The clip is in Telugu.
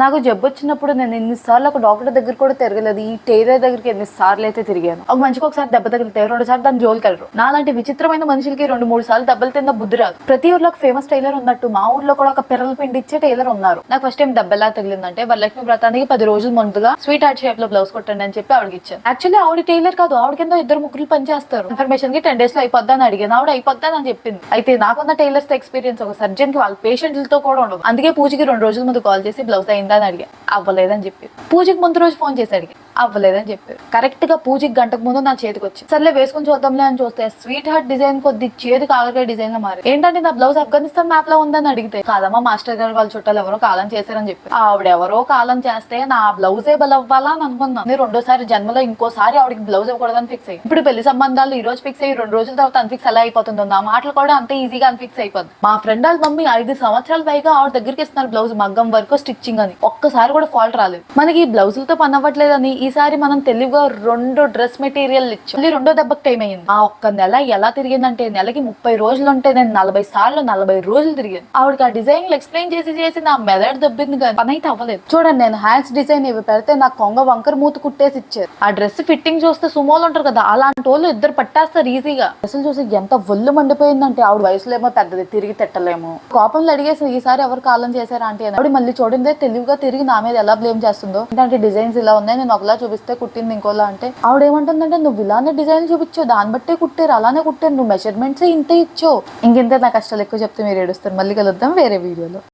నాకు జబ్బు వచ్చినప్పుడు నేను ఎన్నిసార్లు ఒక డాక్టర్ దగ్గర కూడా తిరగలేదు. ఈ టైలర్ దగ్గరికి ఎన్నిసార్లు అయితే తిరిగాను. ఒక మనిషికి ఒకసారి దెబ్బ తగిలితే 2 సార్లు దాని జోలికి వెళ్ళరు. నాలాంటి విచిత్రమైన మనుషులకి 2-3 సార్లు దెబ్బలు తిన్న బుద్ధి రాదు. ప్రతి ఊర్లో ఒక ఫేమస్ టైలర్ ఉన్నట్టు మా ఊర్లో కూడా ఒక పిల్లల పిండి ఇచ్చే టైలర్ ఉన్నారు. నాకు ఫస్ట్ టైం దెబ్బ ఎలా తగిలిందంటే వరలక్ష్మి వ్రతానికి 10 రోజుల ముందుగా స్వీట్ హార్ట్ షేప్ లో బ్లౌజ్ కొట్టండి అని చెప్పి ఆవిడకి ఇచ్చాను. యాక్చువల్లీ ఆవిడ టైలర్ కాదు, ఆవిడ కింద 2-3 పని చేస్తారు. ఇన్ఫర్మేషన్ కి 10 days లో అయిపోద్దా అని అడిగాను. ఆవిడ అయిపోద్దా అని చెప్పింది. అయితే నాకున్న టైలర్స్ తో ఎక్స్పీరియన్స్ ఒక సర్జన్ కి వాళ్ళ పేషెంట్లతో కూడా ఉండదు. అందుకే పూజకి 2 రోజుల ముందు కాల్ చేసి బ్లౌజ్ అయిందా అని అడిగా. అవ్వలేదని చెప్పి పూజకి ముందు రోజు ఫోన్ చేసి అడిగి అవ్వలేదని చెప్పారు. కరెక్ట్ గా పూజకి గంటకు ముందు నా చేతికి వచ్చి సర్లే వేసుకుని చూద్దాంలే అని చూస్తే స్వీట్ హార్ట్ డిజైన్ కొద్ది చేతికి ఆగరకాయ డిజైన్ లో మారి ఏంటంటే నా బ్లౌజ్ ఆఫ్ఘనిస్తాన్ మ్యాప్ లో ఉందని అడిగితే కాదమ్మా మాస్టర్ గారు వాళ్ళ చుట్టాలు ఎవరో కాలం చేశారని చెప్పి ఆవిడ ఎవరో కాలం చేస్తే నా బ్లౌజే బలవ్వాలా అని అనుకున్నాను. 2వ జన్మలో ఇంకోసారి ఆవిడకి బ్లౌజ్ ఇవ్వకూడదని ఫిక్స్ అయ్యి ఇప్పుడు పెళ్లి సంబంధాలు ఈ రోజు ఫిక్స్ అయ్యి 2 రోజుల తర్వాత అన్ఫిక్స్ ఎలా అయిపోతుందో నా మాటలు కూడా అంతే ఈజీగా అన్ఫిక్స్ అయిపోతుంది. మా ఫ్రెండ్ వాళ్ళ మమ్మీ 5 సంవత్సరాల పైగా ఆవిడ దగ్గరికి ఇస్తున్నారు బ్లౌజ్ మగ్గం వరకు స్టిచ్చింగ్ అని. ఒక్కసారి కూడా ఫాల్ట్ రాలేదు. మనకి ఈ బ్లౌజులతో పని అవ్వట్లేదని ఈసారి మనం తెలివిగా 2 డ్రెస్ మెటీరియల్ ఇచ్చాం. 2వ దెబ్బకి టైం అయ్యింది. ఆ ఒక్క నెల ఎలా తిరిగిందంటే నెలకి 30 రోజులు ఉంటే నేను 40 సార్లు 40 రోజులు తిరిగాను. ఆవిడకి ఆ డిజైన్ ఎక్స్ప్లెయిన్ చేసి నా మెదడు దెబ్బింది కానీ పని అయితే అవ్వలేదు. చూడండి నేను హ్యాండ్స్ డిజైన్ ఇవి పెడితే నాకు కొంగ వంకర మూత కుట్టేసి ఇచ్చారు. ఆ డ్రెస్ ఫిట్టింగ్ చూస్తే సుమోలు ఉంటారు కదా అలాంటి వాళ్ళు 2 పట్టేస్తారు ఈజీగా. అసలు చూసి ఎంత ఒళ్ళు మండిపోయిందంటే ఆవిడ వయసులో ఏమో పెద్దది తిరిగి తిట్టలేము. కోపంలో అడిగేసి ఈసారి ఎవరు కాలం చేశారా అంటే ఆవిడ మళ్ళీ చూడండి తెలివిగా తిరిగి నా మీద ఎలా బ్లేమ్ చేస్తుందో. ఏంటంటే డిజైన్స్ ఇలా ఉన్నాయి నేను ఒకలా చూపిస్తే కుట్టింది ఇంకోలా అంటే ఆవిడ ఏమంటుందంటే నువ్వు ఇలానే డిజైన్ చూపించావు దాన్ని బట్టే కుట్టారు అలానే కుట్టారు నువ్వు మెజర్మెంట్స్ ఇంతే ఇచ్చావు. ఇంకెంతే నా కష్టాలు ఎక్కువ చెప్తే మీరు ఏడుస్తారు. మళ్ళీ కలుద్దాం వేరే వీడియోలో.